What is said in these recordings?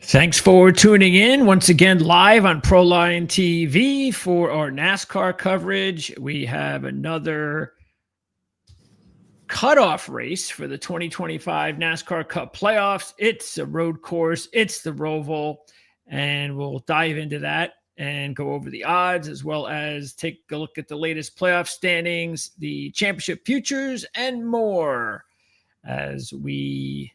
Thanks for tuning in once again live on Proline TV for our NASCAR coverage. We have another cutoff race for the 2025 NASCAR Cup playoffs. It's a road course. It's the Roval, and we'll dive into that and go over the odds as well as take a look at the latest playoff standings, the championship futures, and more as we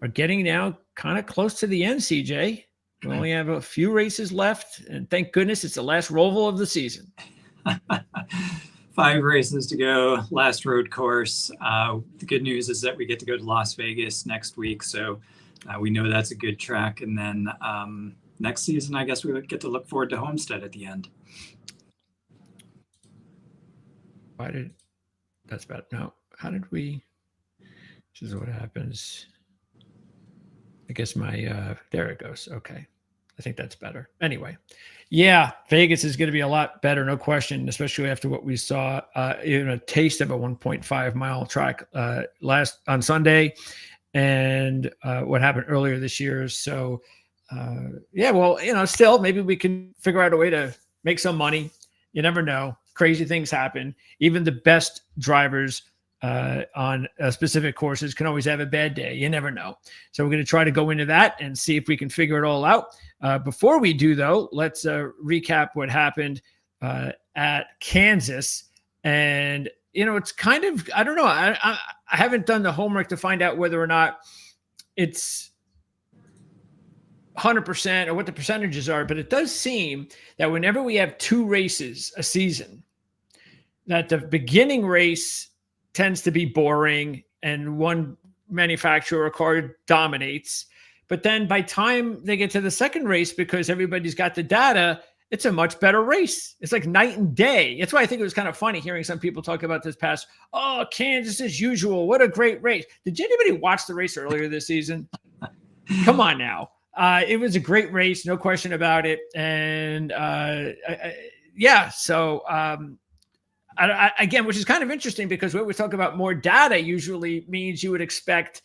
are getting now kind of close to the end, CJ. We only have a few races left, and thank goodness it's the last Roval of the season. 5 races to go, last road course. The good news is that we get to go to Las Vegas next week, so we know that's a good track. And then next season, I guess we would get to look forward to Homestead at the end. That's about, no, how did we, this is what happens. I guess there it goes. Okay. I think that's better. Anyway, yeah, Vegas is going to be a lot better, no question, especially after what we saw, in a taste of a 1.5 mile track on Sunday and what happened earlier this year. So, yeah, well, still, maybe we can figure out a way to make some money. You never know. Crazy things happen. Even the best drivers on specific courses can always have a bad day. You never know. So we're going to try to go into that and see if we can figure it all out. Before we do, though, let's recap what happened at Kansas. And, it's kind of, I don't know. I haven't done the homework to find out whether or not it's 100% or what the percentages are, but it does seem that whenever we have 2 races a season, that the beginning race tends to be boring and one manufacturer or car dominates. But then by time they get to the second race, because everybody's got the data, it's a much better race. It's like night and day. That's why I think it was kind of funny hearing some people talk about this past, Kansas as usual. What a great race. Did anybody watch the race earlier this season? Come on now. It was a great race, no question about it. And again, which is kind of interesting because when we talk about more data usually means you would expect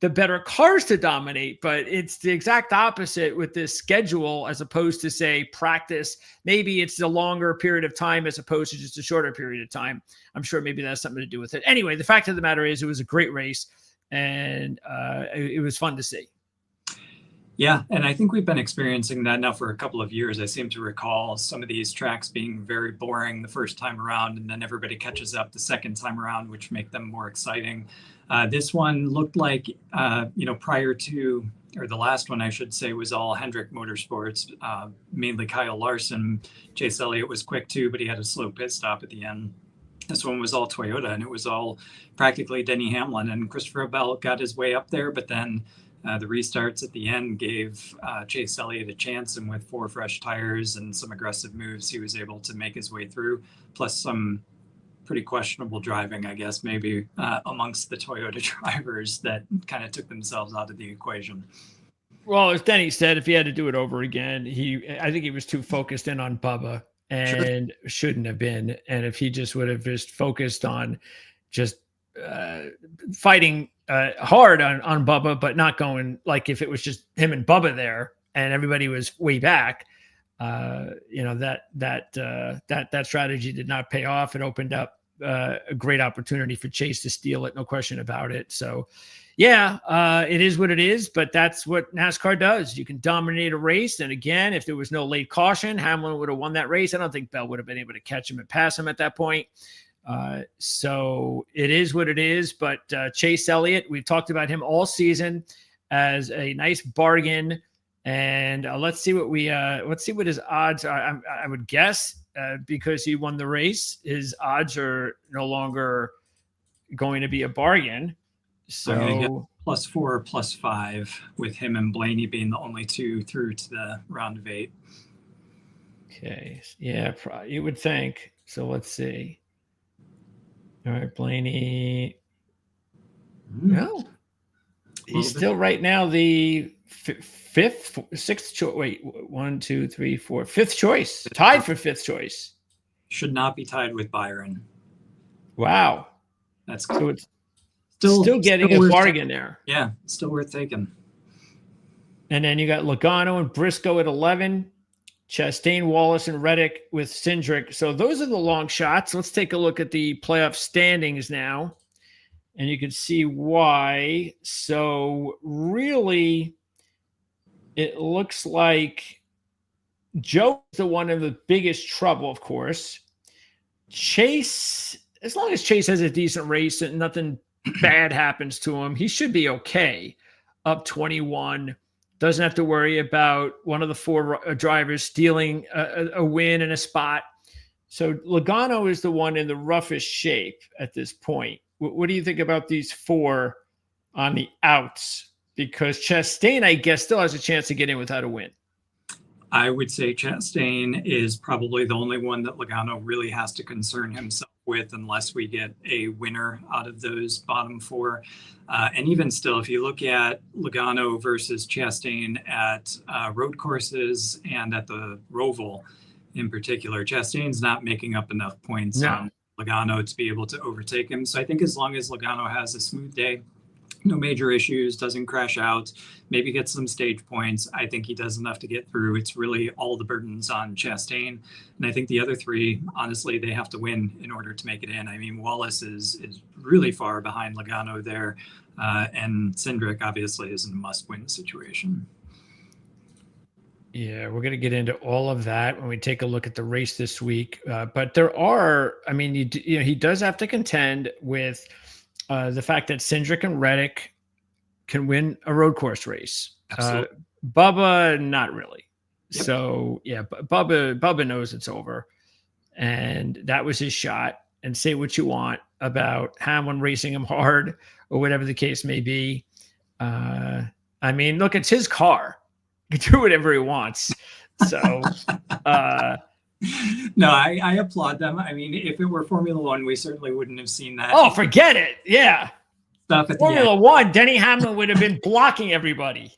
the better cars to dominate, but it's the exact opposite with this schedule as opposed to, say, practice. Maybe it's the longer period of time as opposed to just a shorter period of time. I'm sure maybe that's something to do with it. Anyway, the fact of the matter is it was a great race, and it was fun to see. Yeah, and I think we've been experiencing that now for a couple of years. I seem to recall some of these tracks being very boring the first time around, and then everybody catches up the second time around, which make them more exciting. This one looked like, prior to, or the last one, I should say, was all Hendrick Motorsports, mainly Kyle Larson. Chase Elliott was quick too, but he had a slow pit stop at the end. This one was all Toyota, and it was all practically Denny Hamlin, and Christopher Bell got his way up there, but then the restarts at the end gave Chase Elliott a chance, and with 4 fresh tires and some aggressive moves, he was able to make his way through, plus some pretty questionable driving, I guess, maybe amongst the Toyota drivers that kind of took themselves out of the equation. Well, as Denny said, if he had to do it over again, I think he was too focused in on Bubba and shouldn't have been. And if he just would have just focused on just fighting hard on Bubba, but not going like if it was just him and Bubba there and everybody was way back, that strategy did not pay off. It opened up a great opportunity for Chase to steal it, no question about it. So, yeah, it is what it is, but that's what NASCAR does. You can dominate a race, and again, if there was no late caution, Hamlin would have won that race. I don't think Bell would have been able to catch him and pass him at that point. So it is what it is, but Chase Elliott, we've talked about him all season as a nice bargain, and let's see what his odds are. I would guess because he won the race, his odds are no longer going to be a bargain. So +4, +5 with him and Blaney being the only 2 through to the round of 8. Okay. Yeah, you would think. So let's see. All right, Blaney. No, he's still right now the sixth choice. Wait, 1, 2, 3, 4, 5th choice. Tied for 5th choice. Should not be tied with Byron. Wow. That's so it's still getting a bargain there. Yeah, still worth taking. And then you got Logano and Briscoe at 11, Chastain, Wallace, and Reddick with Cindric. So those are the long shots. Let's take a look at the playoff standings now, and you can see why. So really, it looks like Joe's the one in the biggest trouble, of course. Chase, as long as Chase has a decent race and nothing bad happens to him, he should be okay. Up 21. Doesn't have to worry about one of the four drivers stealing a win and a spot. So Logano is the one in the roughest shape at this point. What do you think about these four on the outs? Because Chastain, I guess, still has a chance to get in without a win. I would say Chastain is probably the only one that Logano really has to concern himself with unless we get a winner out of those bottom four. And even still, if you look at Logano versus Chastain at road courses and at the Roval in particular, Chastain's not making up enough points on Logano to be able to overtake him. So I think as long as Logano has a smooth day, no major issues, doesn't crash out, maybe gets some stage points, I think he does enough to get through. It's really all the burdens on Chastain. And I think the other three, honestly, they have to win in order to make it in. I mean, Wallace is really far behind Logano there. And Cindric obviously is in a must-win situation. Yeah, we're going to get into all of that when we take a look at the race this week. But there are, I mean, he does have to contend with the fact that Cindric and Reddick can win a road course race. Bubba, not really. Yep. So yeah, Bubba knows it's over, and that was his shot. And say what you want about Hamlin racing him hard or whatever the case may be. I mean, look, it's his car. He can do whatever he wants. So no, I applaud them. I mean, if it were Formula One, we certainly wouldn't have seen that. Oh, forget it. Yeah. Stuff at Formula One, Denny Hamlin would have been blocking everybody.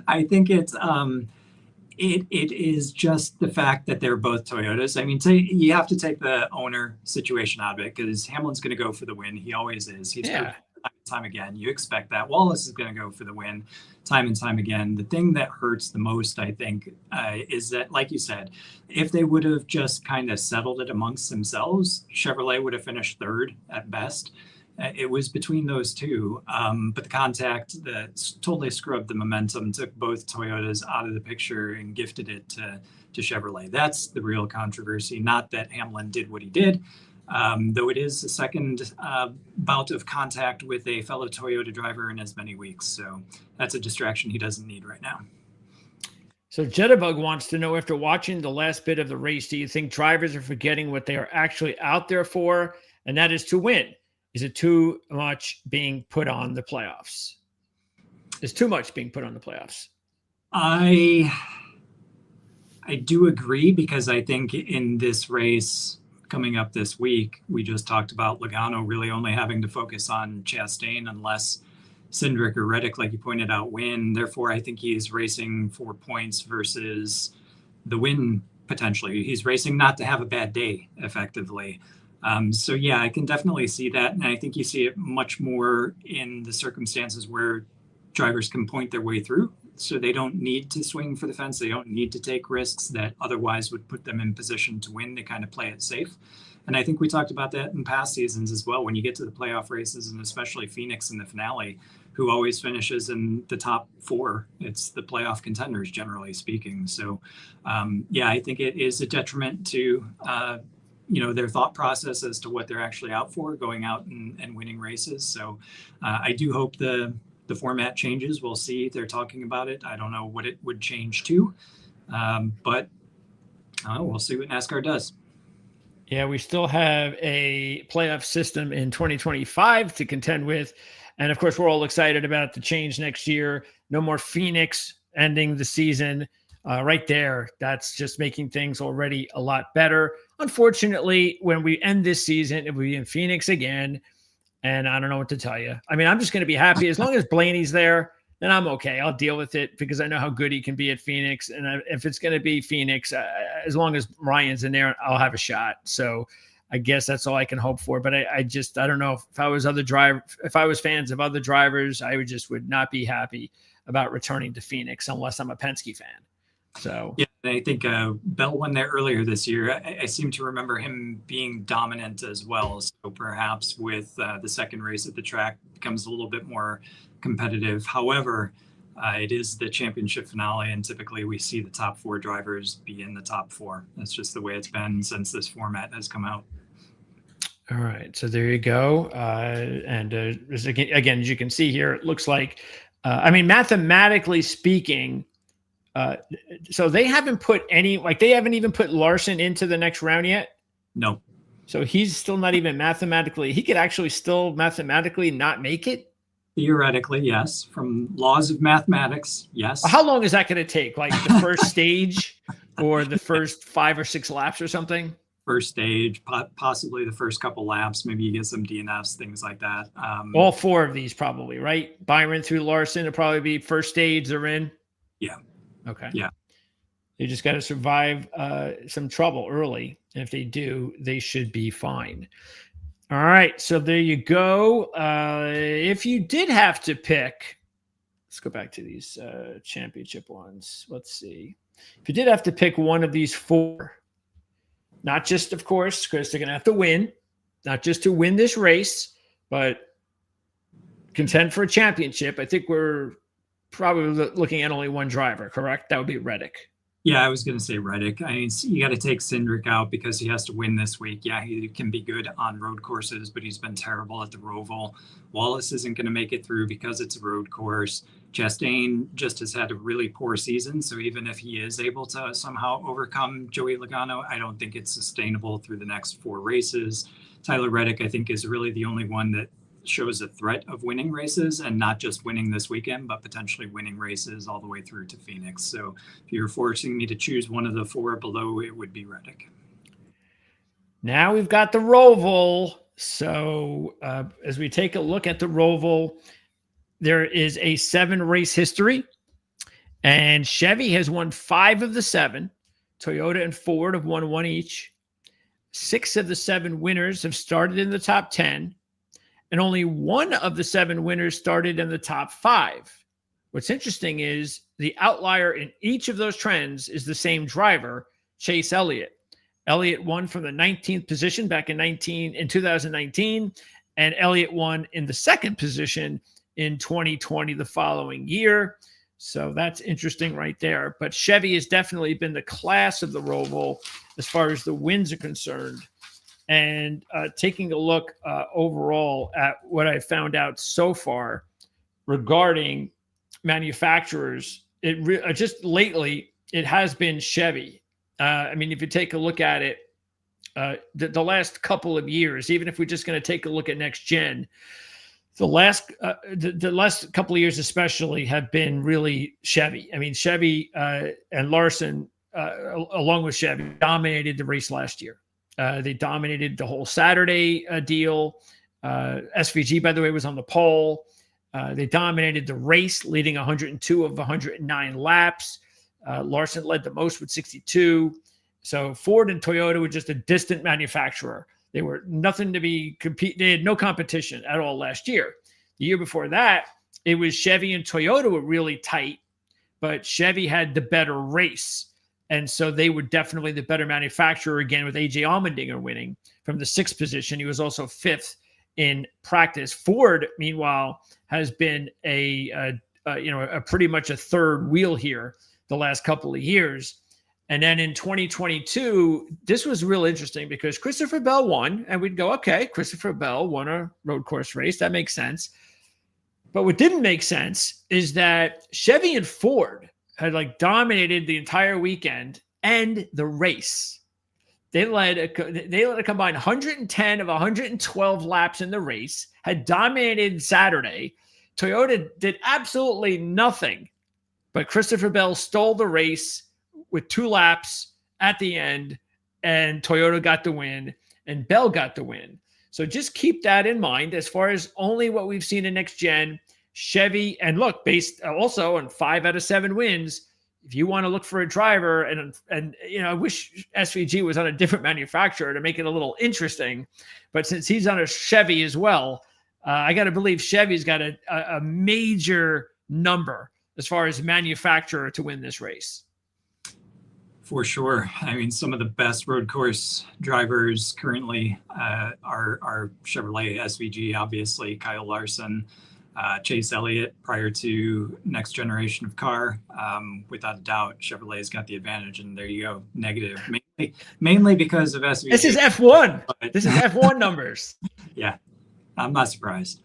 I think it's it is just the fact that they're both Toyotas. I mean, you have to take the owner situation out of it because Hamlin's going to go for the win. He always is. He's time and time again. You expect that. Wallace is going to go for the win time and time again. The thing that hurts the most, I think, is that, like you said, if they would have just kind of settled it amongst themselves, Chevrolet would have finished third at best. It was between those two, but the contact that totally scrubbed the momentum, took both Toyotas out of the picture and gifted it to Chevrolet. That's the real controversy, not that Hamlin did what he did, though it is a second bout of contact with a fellow Toyota driver in as many weeks. So that's a distraction he doesn't need right now. So Jitterbug wants to know, after watching the last bit of the race, do you think drivers are forgetting what they are actually out there for, and that is to win? Is it too much being put on the playoffs? Is too much being put on the playoffs? I do agree, because I think in this race coming up this week, we just talked about Logano really only having to focus on Chastain unless Cindric or Reddick, like you pointed out, win. Therefore, I think he's racing for points versus the win potentially. He's racing not to have a bad day, effectively. So yeah, I can definitely see that. And I think you see it much more in the circumstances where drivers can point their way through. So they don't need to swing for the fence. They don't need to take risks that otherwise would put them in position to win. They kind of play it safe. And I think we talked about that in past seasons as well. When you get to the playoff races, and especially Phoenix in the finale, who always finishes in the top four, it's the playoff contenders, generally speaking. So yeah, I think it is a detriment to their thought process as to what they're actually out for, going out and winning races. So I do hope the format changes. We'll see. They're talking about it. I don't know what it would change to, but we'll see what NASCAR does. Yeah, we still have a playoff system in 2025 to contend with. And of course, we're all excited about the change next year. No more Phoenix ending the season. Right there, that's just making things already a lot better. Unfortunately, when we end this season, it will be in Phoenix again. And I don't know what to tell you. I mean, I'm just going to be happy. As long as Blaney's there, then I'm okay. I'll deal with it because I know how good he can be at Phoenix. And if it's going to be Phoenix, as long as Ryan's in there, I'll have a shot. So I guess that's all I can hope for. But I don't know if I was fans of other drivers, I would not be happy about returning to Phoenix unless I'm a Penske fan. So yeah, I think Bell won there earlier this year. I seem to remember him being dominant as well. So perhaps with the second race at the track becomes a little bit more competitive. However, it is the championship finale, and typically we see the top 4 drivers be in the top 4. That's just the way it's been since this format has come out. All right, so there you go. And again, as you can see here, it looks like, mathematically speaking, so they haven't put they haven't even put Larson into the next round yet. No. So he's still not even mathematically. He could actually still mathematically not make it. Theoretically, yes. From laws of mathematics, yes. How long is that going to take? Like the first stage, or the first 5 or 6 laps, or something? First stage, possibly the first couple laps. Maybe you get some DNFs, things like that. All 4 of these probably, right? Byron through Larson will probably be first stage. They're in. Yeah. Okay. Yeah. They just got to survive some trouble early. And if they do, they should be fine. All right. So there you go. If you did have to pick, let's go back to these championship ones. Let's see. If you did have to pick one of these 4, not just, of course, because they're going to have to win, not just to win this race, but contend for a championship, I think we're probably looking at only one driver, correct? That would be Reddick. Yeah, I was going to say Reddick. I mean, you got to take Cindric out because he has to win this week. Yeah, he can be good on road courses, but he's been terrible at the Roval. Wallace isn't going to make it through because it's a road course. Chastain just has had a really poor season, so even if he is able to somehow overcome Joey Logano, I don't think it's sustainable through the next 4 races. Tyler Reddick, I think, is really the only one that shows a threat of winning races, and not just winning this weekend, but potentially winning races all the way through to Phoenix. So if you're forcing me to choose one of the 4 below, it would be Reddick. Now we've got the Roval. So as we take a look at the Roval, there is a 7-race history, and Chevy has won 5 of the 7. Toyota and Ford have won 1 each. 6 of the 7 winners have started in the top 10. And only 1 of the 7 winners started in the top 5. What's interesting is the outlier in each of those trends is the same driver, Chase Elliott. Elliott won from the 19th position back in 2019, and Elliott won in the 2nd position in 2020, the following year. So that's interesting right there. But Chevy has definitely been the class of the Roval as far as the wins are concerned. And taking a look overall at what I found out so far regarding manufacturers, just lately, it has been Chevy. If you take a look at it, the last couple of years, even if we're just going to take a look at NextGen, the last couple of years especially have been really Chevy. I mean, Chevy and Larson, along with Chevy, dominated the race last year. They dominated the whole Saturday deal. SVG, by the way, was on the pole. They dominated the race, leading 102 of 109 laps. Larson led the most with 62. So Ford and Toyota were just a distant manufacturer. They were nothing to be They had no competition at all last year. The year before that, it was Chevy and Toyota were really tight, but Chevy had the better race. And so they were definitely the better manufacturer again, with AJ Allmendinger winning from the 6th position. He was also 5th in practice. Ford, meanwhile, has been a pretty much a third wheel here the last couple of years. And then in 2022, this was real interesting because Christopher Bell won, and we'd go, okay, Christopher Bell won a road course race. That makes sense. But what didn't make sense is that Chevy and Ford had dominated the entire weekend and the race. They led a combined 110 of 112 laps in the race, had dominated Saturday. Toyota did absolutely nothing, but Christopher Bell stole the race with 2 laps at the end, and Toyota got the win, and Bell got the win. So just keep that in mind as far as only what we've seen in NextGen. Chevy, and look, based also on 5 out of 7 wins, if you want to look for a driver, and I wish SVG was on a different manufacturer to make it a little interesting, but since he's on a Chevy as well, I got to believe Chevy's got a major number as far as manufacturer to win this race. For sure. I mean, some of the best road course drivers currently are Chevrolet, SVG, obviously, Kyle Larson, Chase Elliott prior to next generation of car. Without a doubt, Chevrolet's got the advantage, and there you go, negative. Mainly because of SVG. This is F1. This is F1 numbers. Yeah, I'm not surprised.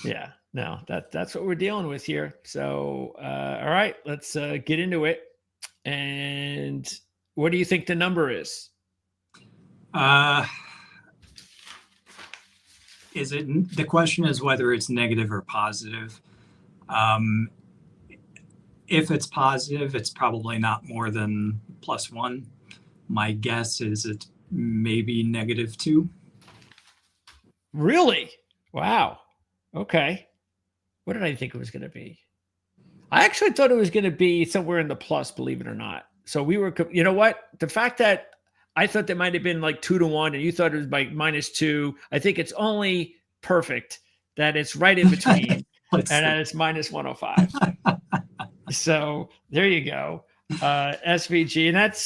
Yeah, no, that's what we're dealing with here. So, all right, let's get into it. And what do you think the number is? The question is whether it's negative or positive. If it's positive, it's probably not more than +1. My guess is it's maybe -2. Really? Wow. Okay. What did I think it was going to be? I actually thought it was going to be somewhere in the plus, believe it or not. So we were, you know what? The fact that I thought there might have been like 2-1 and you thought it was like -2. I think it's only perfect that it's right in between and that it's -105. So there you go. SVG. And that's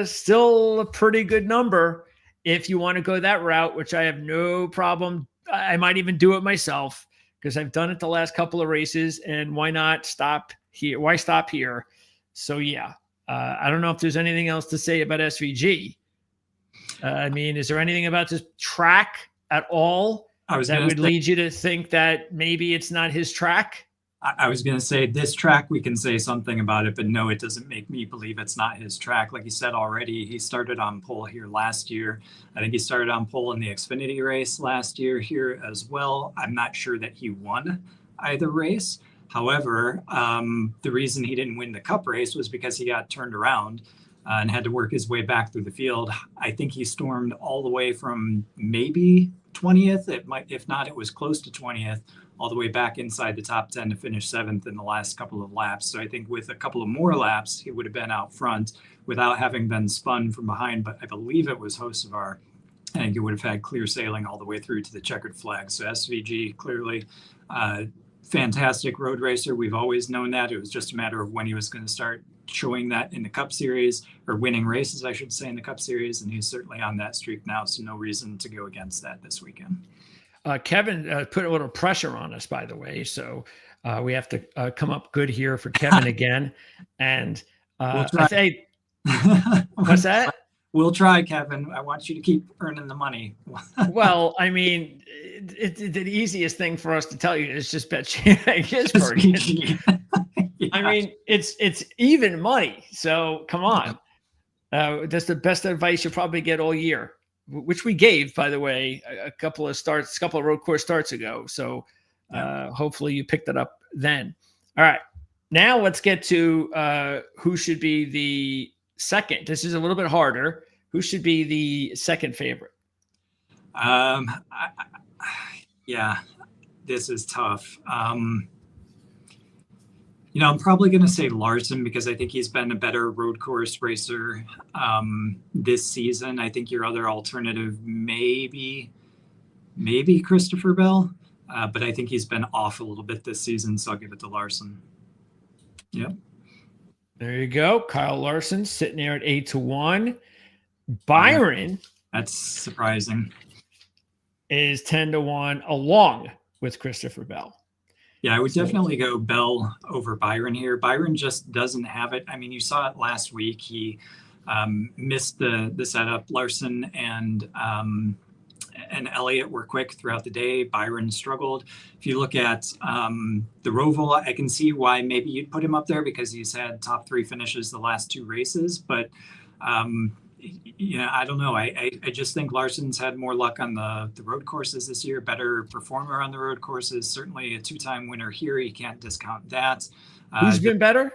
still a pretty good number if you want to go that route, which I have no problem. I might even do it myself, because I've done it the last couple of races, and why not stop here? Why stop here? So yeah, I don't know if there's anything else to say about SVG. I mean, is there anything about this track at all that would lead you to think that maybe it's not his track? I was going to say this track, we can say something about it, but no, it doesn't make me believe it's not his track. Like you said already, he started on pole here last year. I think he started on pole in the Xfinity race last year here as well. I'm not sure that he won either race. However, the reason he didn't win the Cup race was because he got turned around and had to work his way back through the field. I think he stormed all the way from maybe 20th. If not, it was close to 20th. All the way back inside the top 10 to finish 7th in the last couple of laps. So I think with a couple of more laps, he would have been out front without having been spun from behind. But I believe it was Hocevar. I think it would have had clear sailing all the way through to the checkered flag. So SVG, clearly fantastic road racer. We've always known that. It was just a matter of when he was going to start showing that in the Cup Series, or winning races, I should say, in the Cup Series. And he's certainly on that streak now. So no reason to go against that this weekend. Kevin put a little pressure on us, by the way. So we have to come up good here for Kevin again. And we'll I say, what's that? We'll try, Kevin. I want you to keep earning the money. Well, I mean, the easiest thing for us to tell you is just bet Gisbergen. Yeah. I mean, it's even money. So come on. That's the best advice you'll probably get all year, which we gave, by the way, a couple of road course starts ago. So hopefully you picked it up then. All right. Now let's get to who should be the second. This is a little bit harder. Who should be the second favorite? Yeah, this is tough. I'm probably going to say Larson, because I think he's been a better road course racer this season. I think your other alternative, maybe Christopher Bell, but I think he's been off a little bit this season, so I'll give it to Larson. Yep. There you go. Kyle Larson sitting there at 8-1. Byron. That's surprising. Is 10-1 along with Christopher Bell. Yeah, I would definitely go Bell over Byron here. Byron just doesn't have it. I mean, you saw it last week. He missed the setup. Larson and Elliott were quick throughout the day. Byron struggled. If you look at the Roval, I can see why maybe you'd put him up there, because he's had top 3 finishes the last 2 races. But I don't know. I just think Larson's had more luck on the road courses this year, better performer on the road courses, certainly a 2-time winner here. You can't discount that. Who's been better?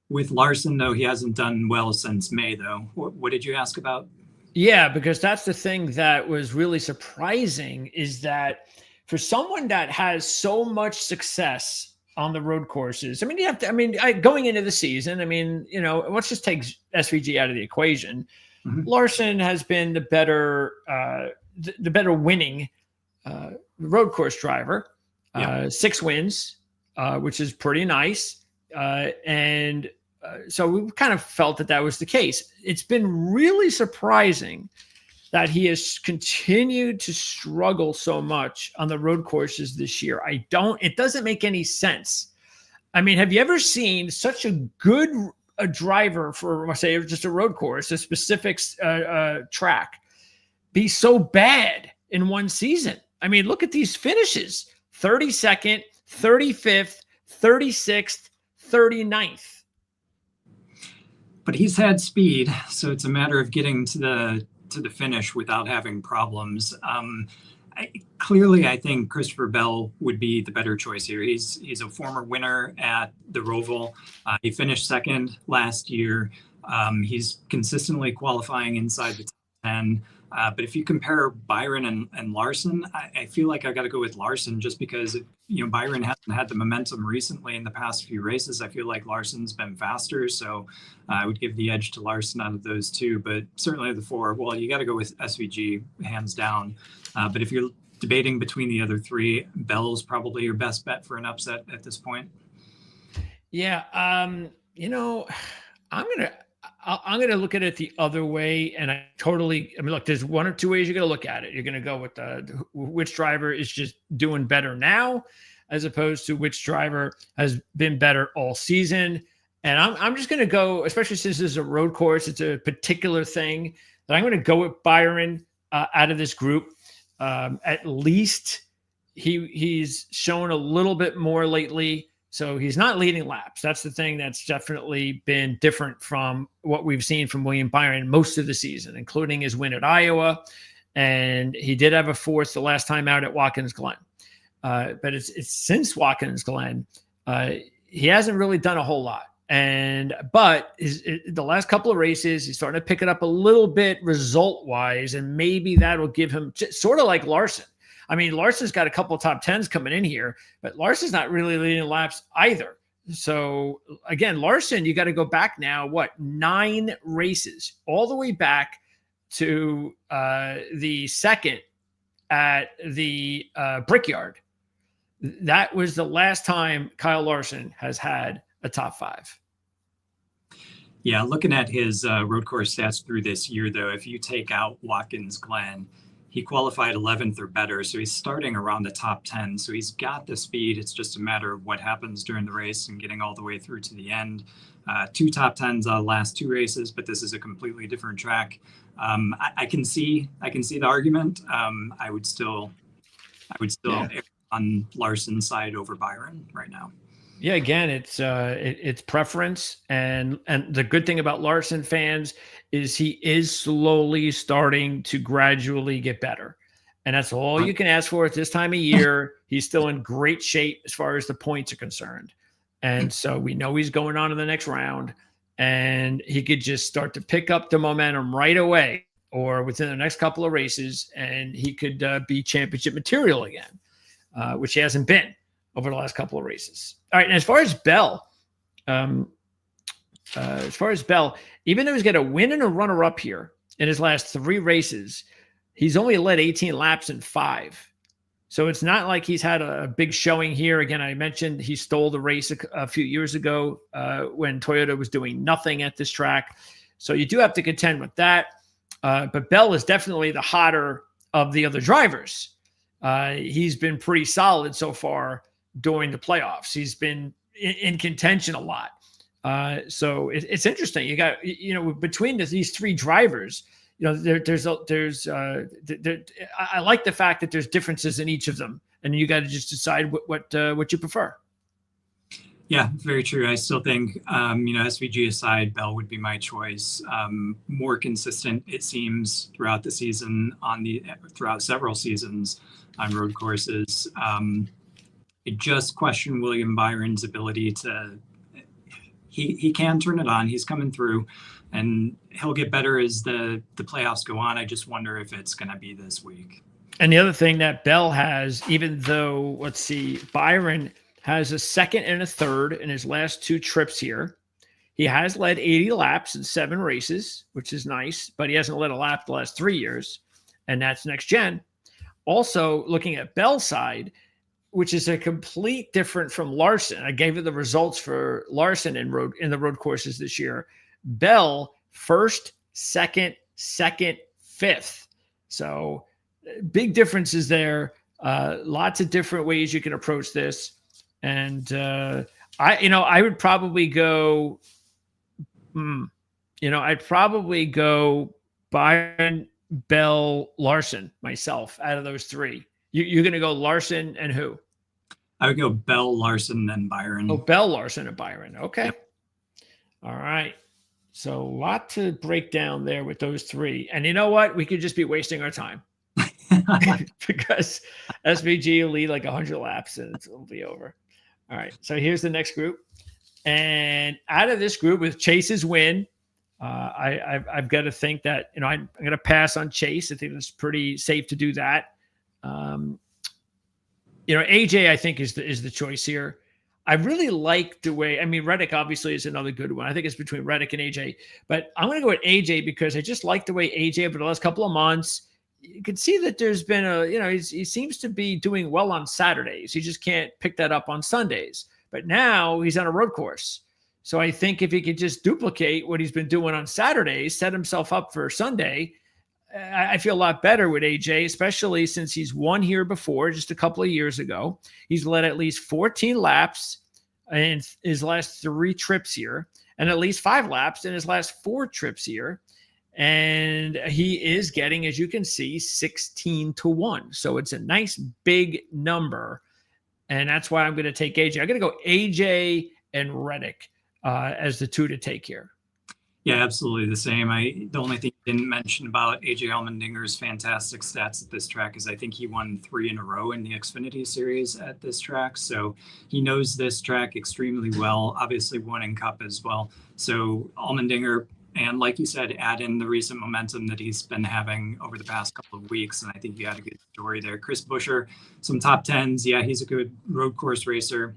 With Larson, though, he hasn't done well since May, though. What did you ask about? Yeah, because that's the thing that was really surprising, is that for someone that has so much success on the road courses. I mean, you have to, I mean, going into the season, I mean, let's just take SVG out of the equation. Larson has been the better winning road course driver. 6 wins, which is pretty nice. So we kind of felt that was the case. It's been really surprising that he has continued to struggle so much on the road courses this year. It doesn't make any sense. I mean, have you ever seen such a good driver for, say, just a road course, a specific track, be so bad in one season? I mean, look at these finishes: 32nd, 35th, 36th, 39th. But he's had speed, so it's a matter of getting to the finish without having problems. Clearly, I think Christopher Bell would be the better choice here. He's a former winner at the Roval. He finished second last year. He's consistently qualifying inside the top 10. But if you compare Byron and Larson, I feel like I got to go with Larson just because, Byron hasn't had the momentum recently in the past few races. I feel like Larson's been faster. So I would give the edge to Larson out of those two. But certainly the 4, well, you got to go with SVG hands down. But if you're debating between the other 3, Bell's probably your best bet for an upset at this point. Yeah. I'm going to look at it the other way. And look, there's 1 or 2 ways you're going to look at it. You're going to go with which driver is just doing better now, as opposed to which driver has been better all season. And I'm just going to go, especially since this is a road course, it's a particular thing, that I'm going to go with Byron out of this group. At least he's shown a little bit more lately. So he's not leading laps. That's the thing that's definitely been different from what we've seen from William Byron most of the season, including his win at Iowa. And he did have a 4th the last time out at Watkins Glen. But it's since Watkins Glen, he hasn't really done a whole lot. But the last couple of races, he's starting to pick it up a little bit result-wise, and maybe that'll give him sort of like Larson. I mean, Larson's got a couple of top 10s coming in here, but Larson's not really leading laps either. So again, Larson, you got to go back now, 9 races, all the way back to the second at the Brickyard. That was the last time Kyle Larson has had a top 5. Yeah, looking at his road course stats through this year, though, if you take out Watkins Glen, he qualified 11th or better, so he's starting around the top 10. So he's got the speed. It's just a matter of what happens during the race and getting all the way through to the end. 2 top 10s out of the last 2 races, but this is a completely different track. I can see the argument. I would still err on Larson's side over Byron right now. Yeah, again, it's preference, and the good thing about Larson fans is he is slowly starting to gradually get better, and that's all you can ask for at this time of year. He's still in great shape as far as the points are concerned, and so we know he's going on to the next round, and he could just start to pick up the momentum right away, or within the next couple of races, and he could be championship material again, which he hasn't been over the last couple of races. All right, and as far as Bell, even though he's got a win and a runner-up here in his last 3 races, he's only led 18 laps in 5. So it's not like he's had a big showing here. Again, I mentioned he stole the race a few years ago when Toyota was doing nothing at this track. So you do have to contend with that. But Bell is definitely the hotter of the other drivers. He's been pretty solid so far during the playoffs. He's been in contention a lot. So it's interesting. You got, between these 3 drivers, I like the fact that there's differences in each of them, and you got to just decide what you prefer. Yeah, very true. I still think, SVG aside, Bell would be my choice. More consistent, it seems, throughout the season throughout several seasons on road courses. I just question William Byron's ability to. He can turn it on. He's coming through, and he'll get better as the playoffs go on. I just wonder if it's going to be this week. And the other thing that Bell has, even though, Byron has a second and a third in his last 2 trips here. He has led 80 laps in 7 races, which is nice, but he hasn't led a lap the last 3 years, and that's NextGen. Also, looking at Bell's side, which is a complete different from Larson. I gave you the results for Larson in the road courses this year. Bell, first, second, fifth. So big differences there. Lots of different ways you can approach this. And I would probably go, I'd probably go Byron, Bell, Larson myself out of those 3. You're going to go Larson and who? I would go Bell, Larson, then Byron. Oh, Bell, Larson, and Byron. Okay. Yep. All right. So a lot to break down there with those 3. And you know what? We could just be wasting our time because SVG will lead like 100 laps and it'll be over. All right. So here's the next group. And out of this group with Chase's win, I've got to think that, I'm going to pass on Chase. I think it's pretty safe to do that. AJ, I think is the choice here. I really like the way, Reddick obviously is another good one. I think it's between Reddick and AJ, but I'm going to go with AJ because I just like the way AJ over the last couple of months, you can see that there's been he seems to be doing well on Saturdays. He just can't pick that up on Sundays, but now he's on a road course. So I think if he could just duplicate what he's been doing on Saturdays, set himself up for Sunday, I feel a lot better with AJ, especially since he's won here before, just a couple of years ago. He's led at least 14 laps in his last 3 trips here, and at least 5 laps in his last 4 trips here. And he is getting, as you can see, 16-1. So it's a nice big number. And that's why I'm going to take AJ. I'm going to go AJ and Reddick as the 2 to take here. Yeah, absolutely the same. The only thing I didn't mention about AJ Allmendinger's fantastic stats at this track is I think he won 3 in a row in the Xfinity Series at this track. So he knows this track extremely well, obviously won in Cup as well. So Allmendinger, and like you said, add in the recent momentum that he's been having over the past couple of weeks. And I think you had a good story there. Chris Buescher, some top 10s. Yeah, he's a good road course racer.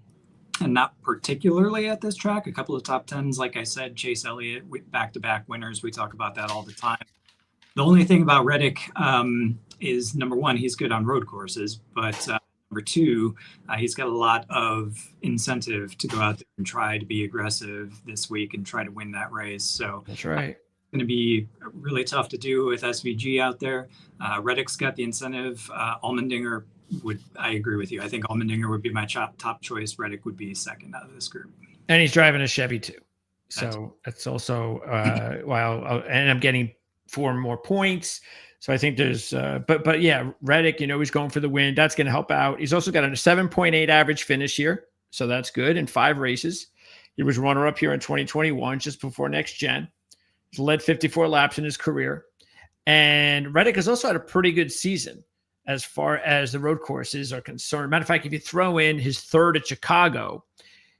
And not particularly at this track. A couple of top 10s, like I said, Chase Elliott, back-to-back winners. We talk about that all the time. The only thing about Reddick is, number one, he's good on road courses. But number 2, he's got a lot of incentive to go out there and try to be aggressive this week and try to win that race. So that's right. It's going to be really tough to do with SVG out there. Reddick's got the incentive. Allmendinger I agree with you. I think Allmendinger would be my top choice. Reddick would be second out of this group. And he's driving a Chevy too. So that's also and I'm getting 4 more points. So I think there's but yeah, Reddick, he's going for the win. That's going to help out. He's also got a 7.8 average finish here. So that's good in 5 races. He was runner up here in 2021, just before NextGen. He's led 54 laps in his career. And Reddick has also had a pretty good season as far as the road courses are concerned. Matter of fact, if you throw in his 3rd at Chicago,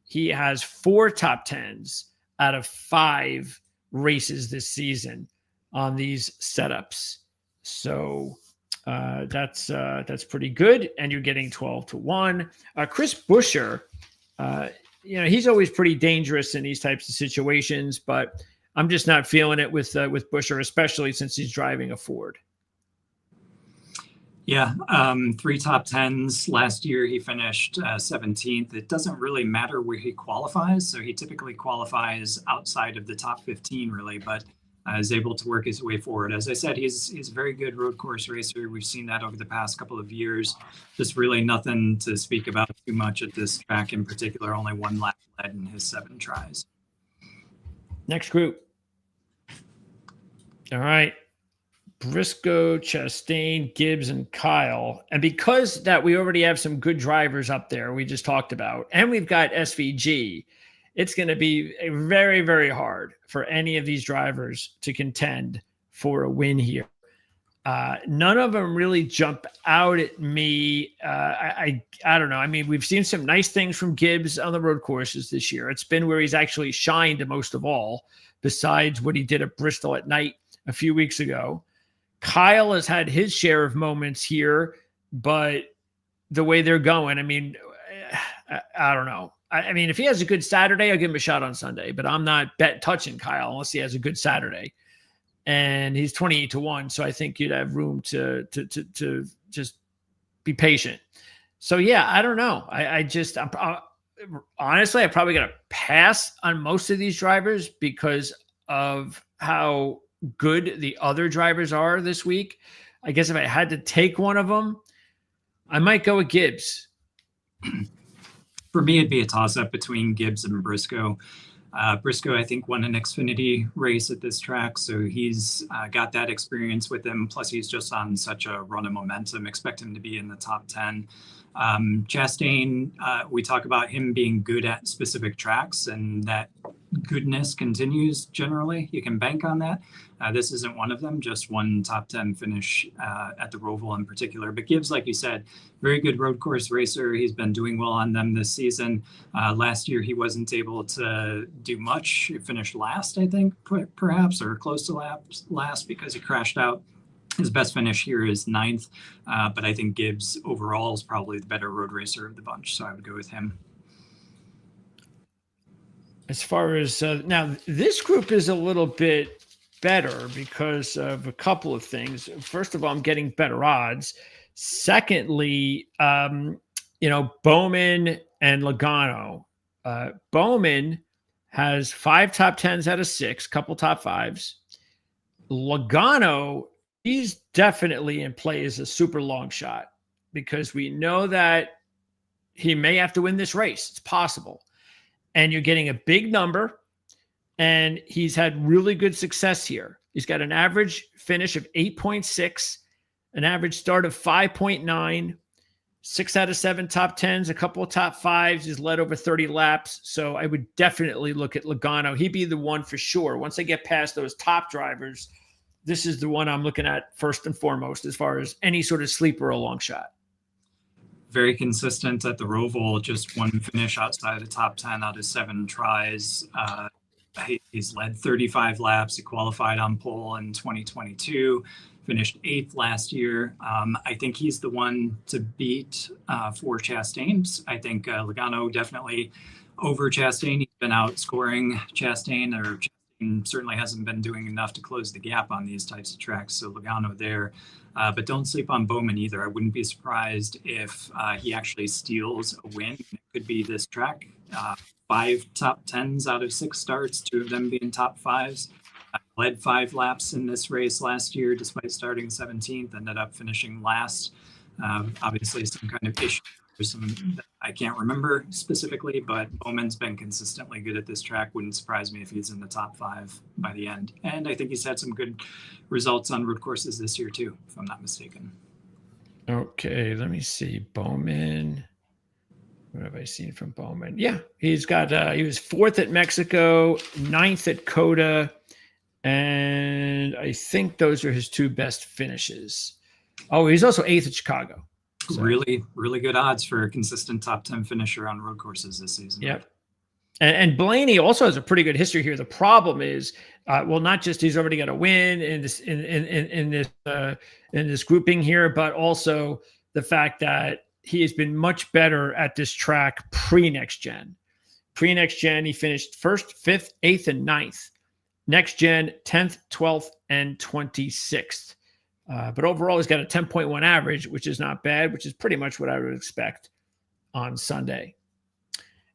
he has 4 top 10s out of 5 races this season on these setups. So that's pretty good. And you're getting 12-1. Chris Buescher, he's always pretty dangerous in these types of situations, but I'm just not feeling it with Buescher, especially since he's driving a Ford. Yeah, 3 top 10s. Last year, he finished 17th. It doesn't really matter where he qualifies. So he typically qualifies outside of the top 15, really, but is able to work his way forward. As I said, he's a very good road course racer. We've seen that over the past couple of years. Just really nothing to speak about too much at this track in particular. Only 1 lap led in his 7 tries. Next group. All right. Briscoe, Chastain, Gibbs, and Kyle. And because that we already have some good drivers up there we just talked about, and we've got SVG, it's going to be very, very hard for any of these drivers to contend for a win here. None of them really jump out at me. I don't know. We've seen some nice things from Gibbs on the road courses this year. It's been where he's actually shined most of all, besides what he did at Bristol at night a few weeks ago. Kyle has had his share of moments here, but the way they're going, I don't know. I mean, if he has a good Saturday, I'll give him a shot on Sunday, but I'm not touching Kyle unless he has a good Saturday. And he's 28-1. So I think you'd have room to just be patient. So yeah, I don't know. Honestly, I probably got to pass on most of these drivers because of how good the other drivers are this week. I guess if I had to take one of them, I might go with Gibbs. For me, it'd be a toss-up between Gibbs and Briscoe. Briscoe, I think, won an Xfinity race at this track, so he's got that experience with him. Plus, he's just on such a run of momentum. Expect him to be in the top 10. Chastain, we talk about him being good at specific tracks, and that goodness continues generally. You can bank on that. This isn't one of them, just one top 10 finish at the Roval in particular. But Gibbs, like you said, very good road course racer. He's been doing well on them this season. Last year, he wasn't able to do much. He finished last, I think, perhaps, or close to last because he crashed out. His best finish here is 9th, but I think Gibbs overall is probably the better road racer of the bunch, so I would go with him. As far as now, this group is a little bit better because of a couple of things. First of all, I'm getting better odds. Secondly, Bowman and Logano. Bowman has 5 top 10s out of 6, couple top 5s. Logano, he's definitely in play as a super long shot because we know that he may have to win this race. It's possible. And you're getting a big number, and he's had really good success here. He's got an average finish of 8.6, an average start of 5.9, 6 out of 7 top 10s, a couple of top 5s. He's led over 30 laps. So I would definitely look at Logano. He'd be the one for sure. Once I get past those top drivers, this is the one I'm looking at first and foremost as far as any sort of sleeper or long shot. Very consistent at the Roval, just one finish outside the top 10 out of 7 tries. He's led 35 laps. He qualified on pole in 2022, finished 8th last year. I think he's the one to beat for Chastain. I think Logano definitely over Chastain. He's been outscoring Chastain, or Chastain certainly hasn't been doing enough to close the gap on these types of tracks. So Logano there. But don't sleep on Bowman either. I wouldn't be surprised if he actually steals a win. It could be this track. 5 top 10s out of 6 starts, 2 of them being top 5s. Led 5 laps in this race last year, despite starting 17th, ended up finishing last. Obviously, some kind of issue. I can't remember specifically, but Bowman's been consistently good at this track. Wouldn't surprise me if he's in the top 5 by the end. And I think he's had some good results on road courses this year too, if I'm not mistaken. Okay, let me see. Bowman. What have I seen from Bowman? Yeah, he's got, he was 4th at Mexico, 9th at Coda, and I think those are his 2 best finishes. Oh, he's also 8th at Chicago. So. Really, really good odds for a consistent top 10 finisher on road courses this season. Yep. And Blaney also has a pretty good history here. The problem is, not just he's already got a win in this grouping here, but also the fact that he has been much better at this track pre-NextGen. Pre-NextGen, he finished 1st, 5th, 8th, and 9th. NextGen, 10th, 12th, and 26th. But overall, he's got a 10.1 average, which is not bad, which is pretty much what I would expect on Sunday.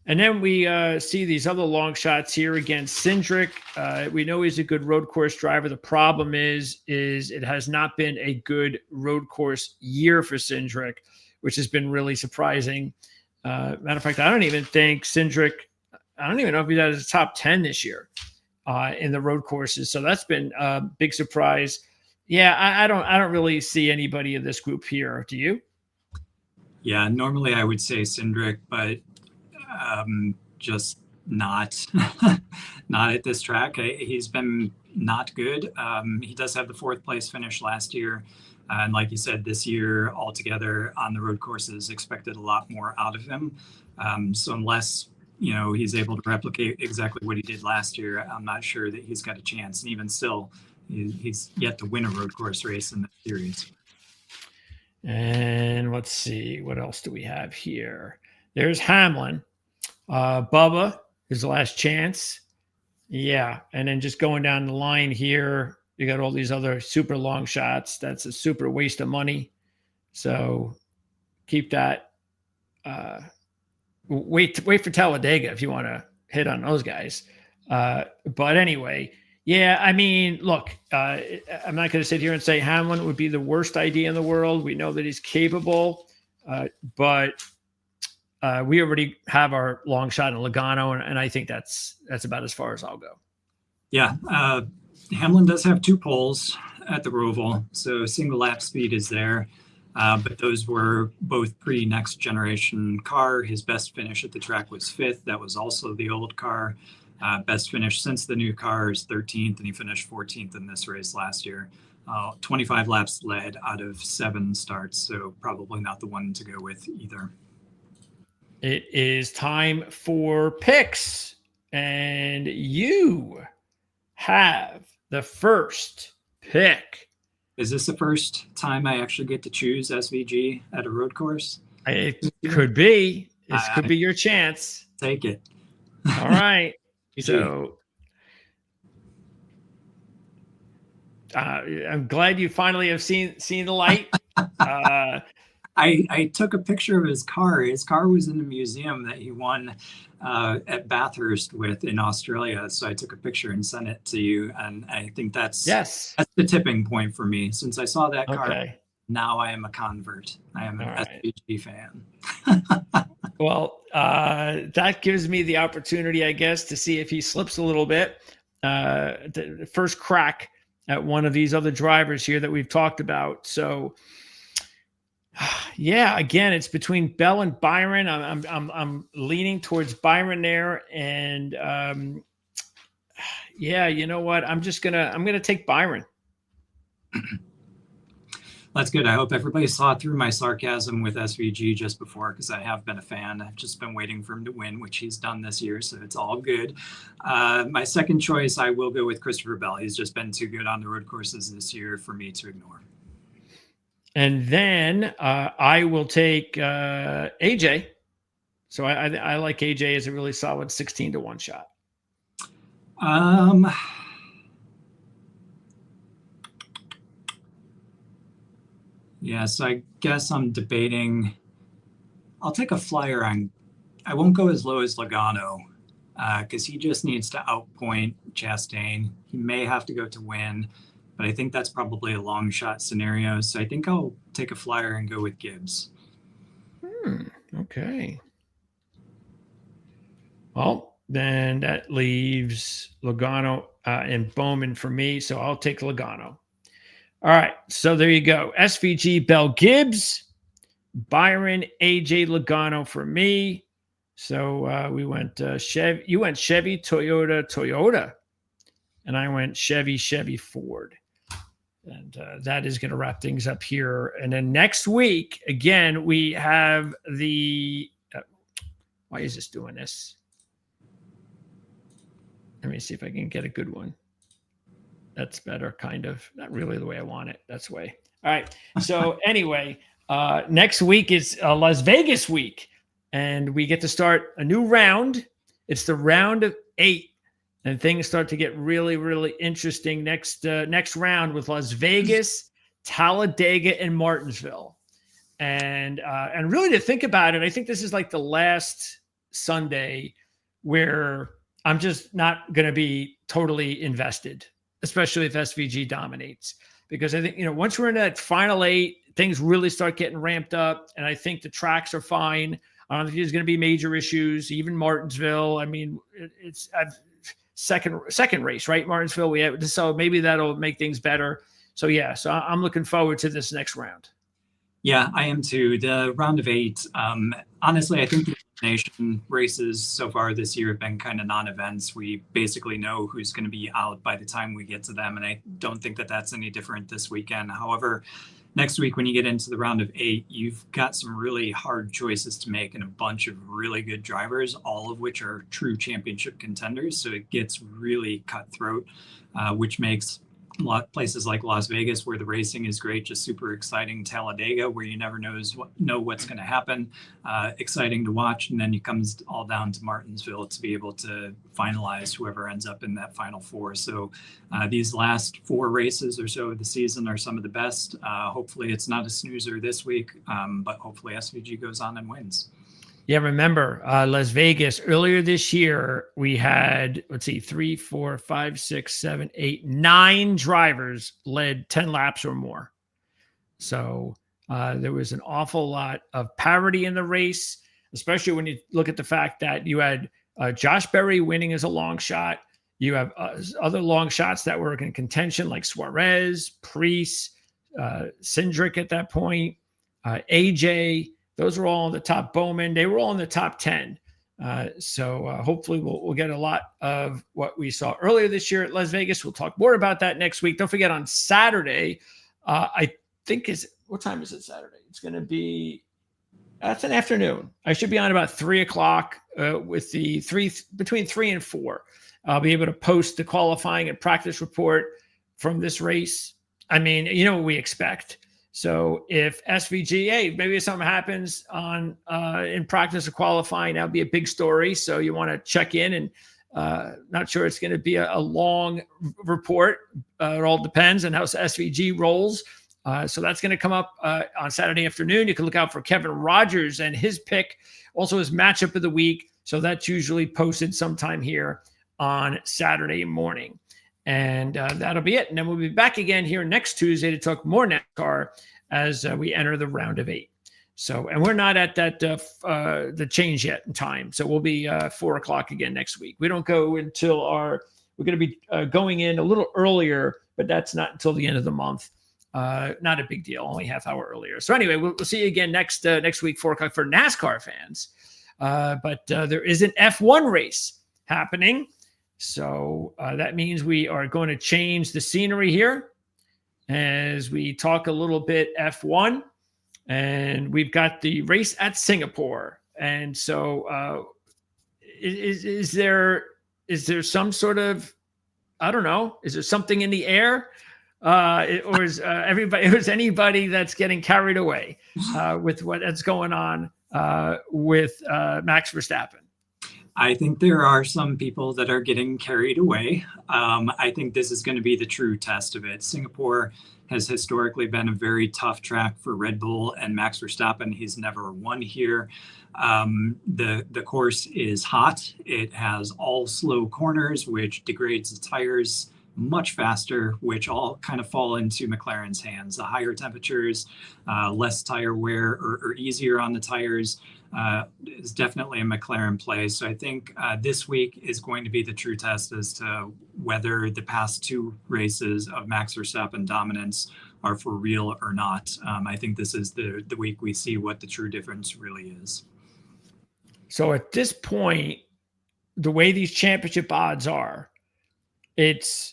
And then we see these other long shots here against Cindric. We know he's a good road course driver. The problem is it has not been a good road course year for Cindric, which has been really surprising. Matter of fact, I don't even think Cindric, I don't even know if he's at his top 10 this year in the road courses. So that's been a big surprise. Yeah, I don't really see anybody in this group here. Do you? Yeah, normally I would say Cindric, but just not not at this track. He's been not good. He does have the 4th place finish last year. And like you said, this year altogether on the road courses, expected a lot more out of him. So unless, he's able to replicate exactly what he did last year, I'm not sure that he's got a chance. And even still, he's yet to win a road course race in the series. And let's see, what else do we have here? There's Hamlin. Bubba, his last chance. Yeah. And then just going down the line here, you got all these other super long shots. That's a super waste of money. So keep that. Wait for Talladega if you want to hit on those guys. But anyway, yeah, I mean, look, I'm not going to sit here and say Hamlin would be the worst idea in the world. We know that he's capable, but we already have our long shot in Logano, and I think that's about as far as I'll go. Yeah, Hamlin does have 2 poles at the Roval, so single lap speed is there. But those were both pre-next generation car. His best finish at the track was 5th. That was also the old car. Best finish since the new car is 13th, and he finished 14th in this race last year. 25 laps led out of 7 starts, so probably not the one to go with either. It is time for picks, and you have the first pick. Is this the first time I actually get to choose SVG at a road course? It could be. This could be your chance. Take it. All right. So I'm glad you finally have seen the light. I took a picture of his car. His car was in a museum that he won at Bathurst with in Australia. So I took a picture and sent it to you. And I think that's the tipping point for me. Since I saw that car, now I am a convert. I am an SVG fan. Well, that gives me the opportunity, I guess, to see if he slips a little bit. The first crack at one of these other drivers here that we've talked about. So, yeah, again, it's between Bell and Byron. I'm leaning towards Byron there, and yeah, you know what? I'm gonna take Byron. That's good. I hope everybody saw through my sarcasm with SVG just before, because I have been a fan. I've just been waiting for him to win, which he's done this year, so it's all good. My second choice, I will go with Christopher Bell. He's just been too good on the road courses this year for me to ignore. And then I will take AJ. So I like AJ as a really solid 16-1 shot. Yeah, so I guess I'm debating. I'll take a flyer on. I won't go as low as Logano because he just needs to outpoint Chastain. He may have to go to win, but I think that's probably a long shot scenario. So I think I'll take a flyer and go with Gibbs. Okay. Well, then that leaves Logano and Bowman for me. So I'll take Logano. All right, so there you go. SVG, Bell, Gibbs, Byron, AJ, Logano for me. So we went Chevy. You went Chevy, Toyota, and I went Chevy, Ford. And that is going to wrap things up here. And then next week, again, we have the. Why is this doing this? Let me see if I can get a good one. That's better, kind of. Not really the way I want it. That's the way. All right. So anyway, next week is Las Vegas week, and we get to start a new round. It's the round of 8, and things start to get really, really interesting next round with Las Vegas, Talladega, and Martinsville. And really to think about it, I think this is like the last Sunday where I'm just not going to be totally invested, especially if SVG dominates, because I think, once we're in that final 8, things really start getting ramped up. And I think the tracks are fine. I don't think there's going to be major issues, even Martinsville. I mean, it's second race, right? Martinsville. So maybe that'll make things better. So yeah, so I'm looking forward to this next round. Yeah, I am too. The round of 8, honestly, I think the elimination races so far this year have been kind of non-events. We basically know who's going to be out by the time we get to them, and I don't think that that's any different this weekend. However, next week when you get into the round of 8, you've got some really hard choices to make and a bunch of really good drivers, all of which are true championship contenders. So it gets really cutthroat, which makes places like Las Vegas where the racing is great, just super exciting. Talladega where you never know what's going to happen, exciting to watch. And then it comes all down to Martinsville to be able to finalize whoever ends up in that final four. So these last 4 races or so of the season are some of the best. Hopefully it's not a snoozer this week, but hopefully SVG goes on and wins. Yeah, remember Las Vegas earlier this year, we had, let's see, 3, 4, 5, 6, 7, 8, 9 drivers led 10 laps or more. So there was an awful lot of parity in the race, especially when you look at the fact that you had Josh Berry winning as a long shot. You have other long shots that were in contention like Suarez, Preece, Cindric at that point, AJ. Those were all in the top. Bowman, they were all in the top 10. So hopefully we'll get a lot of what we saw earlier this year at Las Vegas. We'll talk more about that next week. Don't forget on Saturday, I think what time is it Saturday? It's going to be, that's an afternoon. I should be on about 3:00 with the between 3 and 4. I'll be able to post the qualifying and practice report from this race. I mean, you know what we expect. So if SVG, hey, maybe something happens on in practice or qualifying, that'll be a big story. So you want to check in, and not sure it's going to be a long report. It all depends on how SVG rolls. So that's going to come up on Saturday afternoon. You can look out for Kevin Rogers and his pick, also his matchup of the week. So that's usually posted sometime here on Saturday morning. And that'll be it. And then we'll be back again here next Tuesday to talk more NASCAR as we enter the round of 8. So, and we're not at that the change yet in time. So we'll be 4:00 again next week. We don't go until we're going to be going in a little earlier, but that's not until the end of the month. Not a big deal, only half hour earlier. So anyway, we'll see you again next week, 4:00 for NASCAR fans. But there is an F1 race happening. So that means we are going to change the scenery here as we talk a little bit F1. And we've got the race at Singapore. And so is there some sort of, I don't know, is there something in the air? Or is anybody that's getting carried away with what's going on with Max Verstappen? I think there are some people that are getting carried away. I think this is going to be the true test of it. Singapore has historically been a very tough track for Red Bull and Max Verstappen. He's never won here. The course is hot. It has all slow corners, which degrades the tires much faster, which all kind of fall into McLaren's hands. The higher temperatures, less tire wear, or easier on the tires is definitely a McLaren play. So I think this week is going to be the true test as to whether the past 2 races of Max Verstappen dominance are for real or not. I think this is the week we see what the true difference really is. So at this point, the way these championship odds are, it's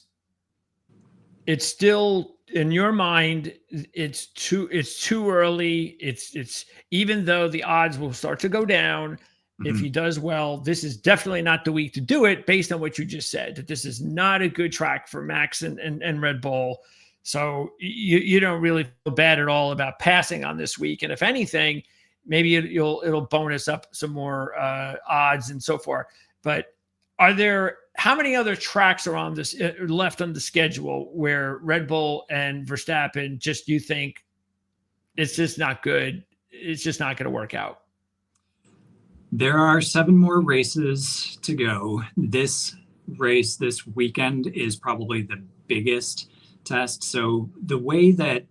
still in your mind, it's too early. It's even though the odds will start to go down if he does well, this is definitely not the week to do it based on what you just said, that this is not a good track for Max and Red Bull. So you don't really feel bad at all about passing on this week. And if anything, maybe it'll bonus up some more odds and so forth. But how many other tracks are on this left on the schedule where Red Bull and Verstappen you think it's just not good? It's just not going to work out. There are 7 more races to go. This race this weekend is probably the biggest test. So the way that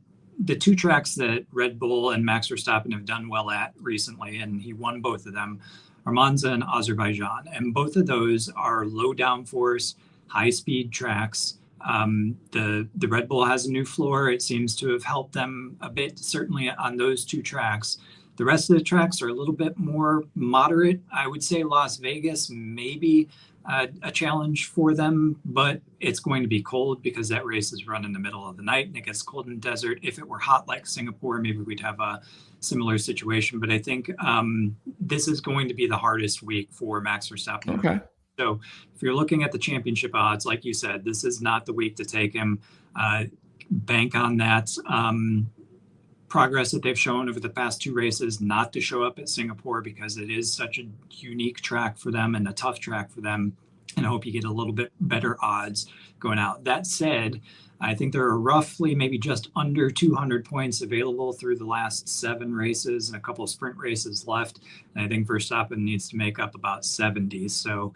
the 2 tracks that Red Bull and Max Verstappen have done well at recently, and he won both of them, are Monza and Azerbaijan. And both of those are low downforce, high speed tracks. The Red Bull has a new floor. It seems to have helped them a bit, certainly on those 2 tracks. The rest of the tracks are a little bit more moderate. I would say Las Vegas maybe a challenge for them, but it's going to be cold because that race is run in the middle of the night and it gets cold in the desert. If it were hot like Singapore, maybe we'd have a similar situation. But I think this is going to be the hardest week for Max Verstappen. Okay. So if you're looking at the championship odds, like you said, this is not the week to take him. Bank on that progress that they've shown over the past 2 races not to show up at Singapore, because it is such a unique track for them and a tough track for them. And I hope you get a little bit better odds going out. That said, I think there are roughly maybe just under 200 points available through the last 7 races and a couple of sprint races left. And I think Verstappen needs to make up about 70. So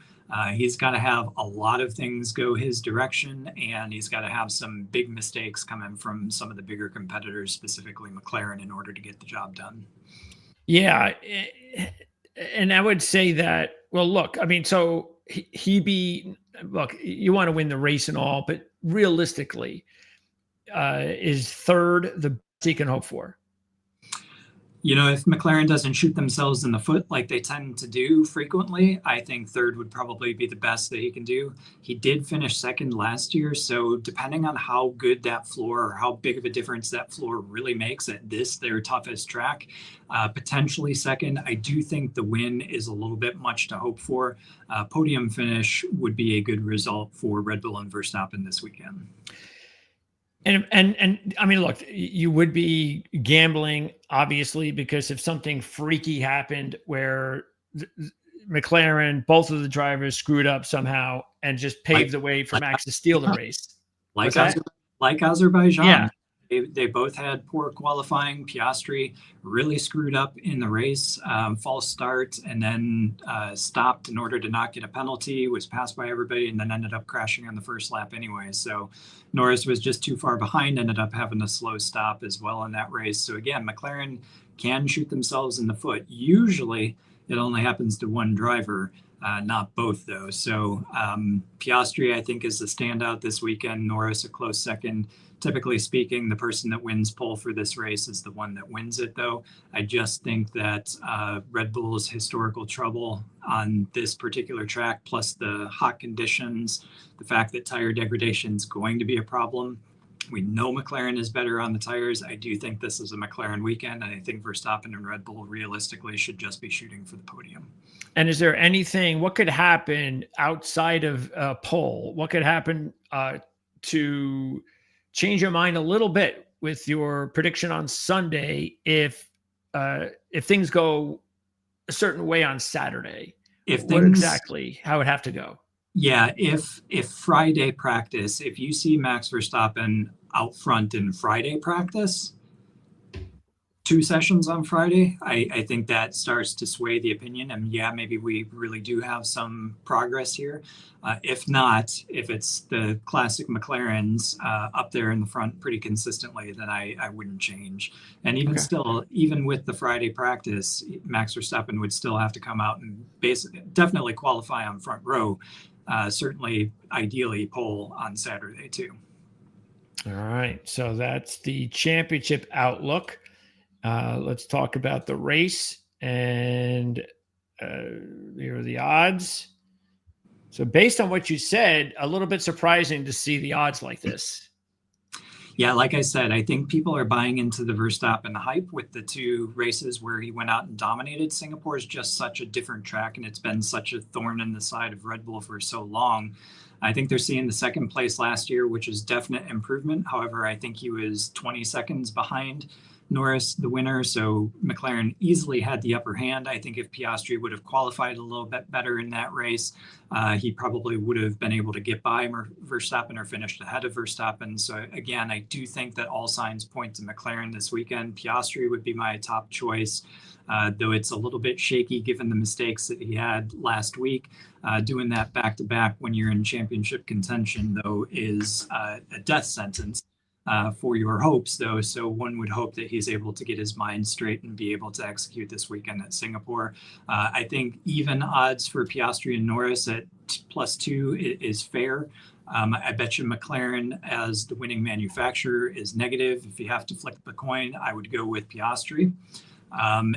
he's got to have a lot of things go his direction, and he's got to have some big mistakes coming from some of the bigger competitors, specifically McLaren, in order to get the job done. Yeah. And I would say that, well, look, I mean, so look, you want to win the race and all, but realistically, is third the best he can hope for? If McLaren doesn't shoot themselves in the foot like they tend to do frequently, I think third would probably be the best that he can do. He did finish second last year, so depending on how good that floor, or how big of a difference that floor really makes at their toughest track, potentially second. I do think the win is a little bit much to hope for. Podium finish would be a good result for Red Bull and Verstappen this weekend. And I mean, look, you would be gambling, obviously, because if something freaky happened where McLaren, both of the drivers screwed up somehow and just paved the way for Max to steal the race. Like Azerbaijan. Yeah. They both had poor qualifying. Piastri really screwed up in the race, false start, and then stopped in order to not get a penalty, was passed by everybody, and then ended up crashing on the first lap anyway. So Norris was just too far behind, ended up having a slow stop as well in that race. So again, McLaren can shoot themselves in the foot. Usually it only happens to one driver, not both though. So Piastri, I think, is the standout this weekend. Norris a close second. Typically speaking, the person that wins pole for this race is the one that wins it, though. I just think that Red Bull's historical trouble on this particular track, plus the hot conditions, the fact that tire degradation is going to be a problem. We know McLaren is better on the tires. I do think this is a McLaren weekend, and I think Verstappen and Red Bull realistically should just be shooting for the podium. And is there anything, what could happen outside of pole? What could happen to change your mind a little bit with your prediction on Sunday if things go a certain way on Saturday? How would have to go? Yeah, if Friday practice, if you see Max Verstappen out front in Friday practice, 2 sessions on Friday, I think that starts to sway the opinion. And yeah, maybe we really do have some progress here. If not, if it's the classic McLarens up there in the front pretty consistently, then I wouldn't change. And even still, even with the Friday practice, Max Verstappen would still have to come out and definitely qualify on front row. Certainly, ideally, pole on Saturday too. All right, so that's the championship outlook. Let's talk about the race, and here are the odds. So based on what you said, a little bit surprising to see the odds like this. Yeah, like I said, I think people are buying into the Verstappen hype with the 2 races where he went out and dominated. Singapore is just such a different track, and it's been such a thorn in the side of Red Bull for so long. I think they're seeing the second place last year, which is definite improvement. However, I think he was 20 seconds behind Norris, the winner, so McLaren easily had the upper hand. I think if Piastri would have qualified a little bit better in that race, he probably would have been able to get by Verstappen or finished ahead of Verstappen. So again, I do think that all signs point to McLaren this weekend. Piastri would be my top choice, though it's a little bit shaky given the mistakes that he had last week. Doing that back-to-back when you're in championship contention, though, is a death sentence. For your hopes, though. So one would hope that he's able to get his mind straight and be able to execute this weekend at Singapore. I think even odds for Piastri and Norris at +2 is fair. I bet you McLaren as the winning manufacturer is negative. If you have to flip the coin, I would go with Piastri.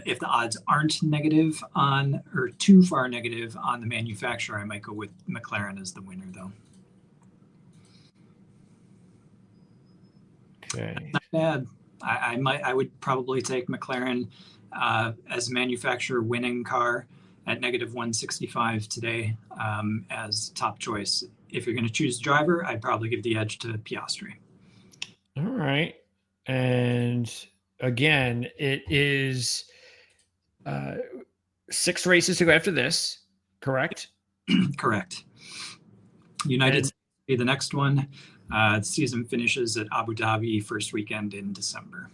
If the odds aren't negative or too far negative on the manufacturer, I might go with McLaren as the winner, though. Okay. Not bad. I would probably take McLaren as manufacturer winning car at -165 today as top choice. If you're going to choose driver, I'd probably give the edge to Piastri. All right. And again, it is 6 races to go after this, correct? Correct. United States will be the next one. The season finishes at Abu Dhabi first weekend in December.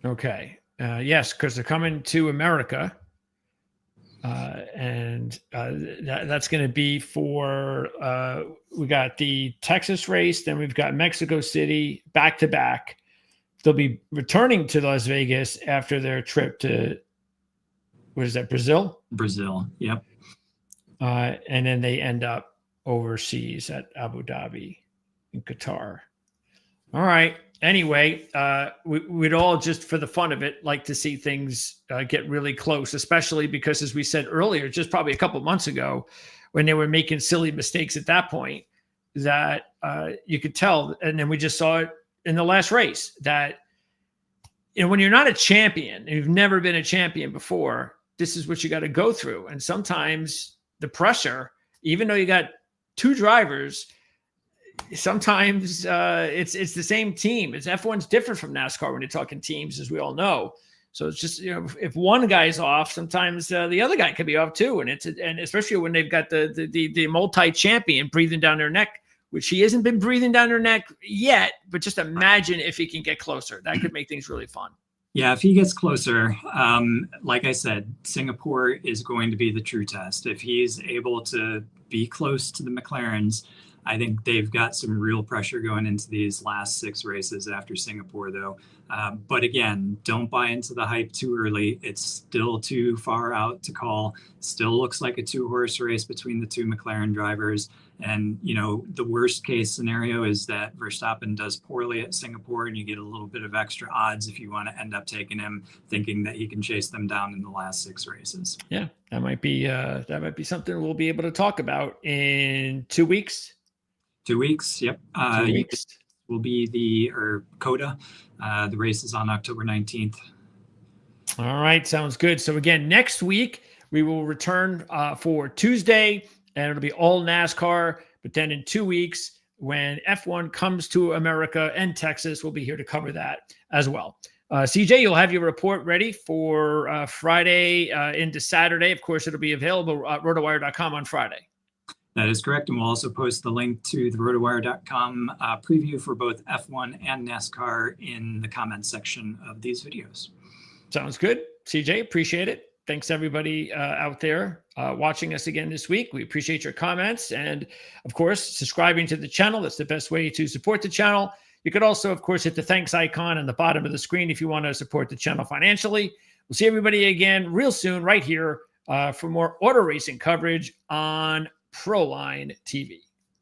Okay. Yes, because they're coming to America. And that's going to be for, we got the Texas race, then we've got Mexico City back to back. They'll be returning to Las Vegas after their trip to, what is that, Brazil? Brazil, yep. And then they end up overseas at Abu Dhabi in Qatar. All right. Anyway, we'd all, just for the fun of it, like to see things get really close, especially because, as we said earlier, just probably a couple months ago, when they were making silly mistakes at that point, that you could tell. And then we just saw it in the last race that, when you're not a champion, and you've never been a champion before, this is what you got to go through. And sometimes the pressure, even though you got 2 drivers, sometimes it's the same team. F1's different from NASCAR when you're talking teams, as we all know. So it's just, if one guy's off, sometimes the other guy could be off too. And especially when they've got the multi-champion breathing down their neck, which he hasn't been breathing down their neck yet. But just imagine if he can get closer. That could make things really fun. Yeah, if he gets closer, like I said, Singapore is going to be the true test. If he's able to be close to the McLarens, I think they've got some real pressure going into these last 6 races after Singapore, though. But again, don't buy into the hype too early. It's still too far out to call. Still looks like a 2-horse race between the 2 McLaren drivers. And, the worst case scenario is that Verstappen does poorly at Singapore, and you get a little bit of extra odds if you want to end up taking him, thinking that he can chase them down in the last 6 races. Yeah, that might be something we'll be able to talk about in 2 weeks. 2 weeks, yep. 2 weeks will be COTA. The race is on October 19th. All right, sounds good. So again, next week we will return for Tuesday, and it'll be all NASCAR. But then in 2 weeks, when F1 comes to America and Texas, we'll be here to cover that as well. CJ, you'll have your report ready for Friday into Saturday. Of course, it'll be available at rotowire.com on Friday. That is correct. And we'll also post the link to the rotowire.com preview for both F1 and NASCAR in the comments section of these videos. Sounds good. CJ, appreciate it. Thanks, everybody out there watching us again this week. We appreciate your comments. And, of course, subscribing to the channel. That's the best way to support the channel. You could also, of course, hit the thanks icon on the bottom of the screen if you want to support the channel financially. We'll see everybody again real soon right here for more auto racing coverage on Proline TV.